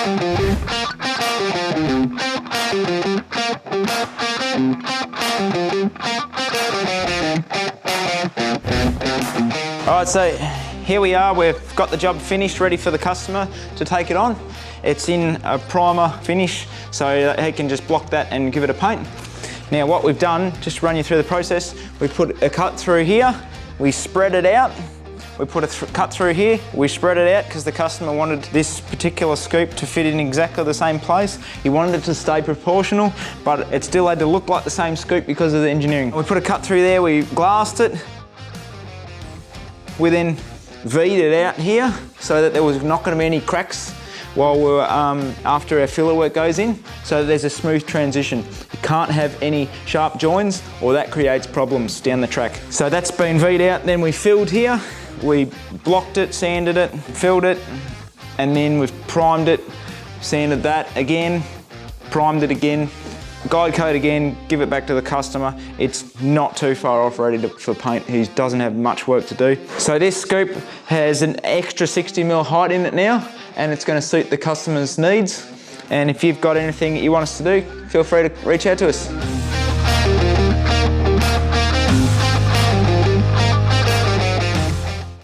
Alright, so here we are, we've got the job finished, ready for the customer to take it on. It's in a primer finish, so he can just block that and give it a paint. Now what we've done, just to run you through the process, we put a cut through here, we spread it out, we put a cut through here, we spread it out because the customer wanted this particular scoop to fit in exactly the same place. He wanted it to stay proportional, but it still had to look like the same scoop because of the engineering. We put a cut through there, we glassed it, we then V'd it out here so that there was not going to be any cracks while we were after our filler work goes in, so that there's a smooth transition. You can't have any sharp joins or that creates problems down the track. So that's been V'd out, then we filled here, we blocked it, sanded it, filled it, and then we've primed it, sanded that again, primed it again, guide coat again, give it back to the customer. It's not too far off ready for paint. He doesn't have much work to do. So this scoop has an extra 60mm height in it now, and it's going to suit the customer's needs. And if you've got anything that you want us to do, feel free to reach out to us.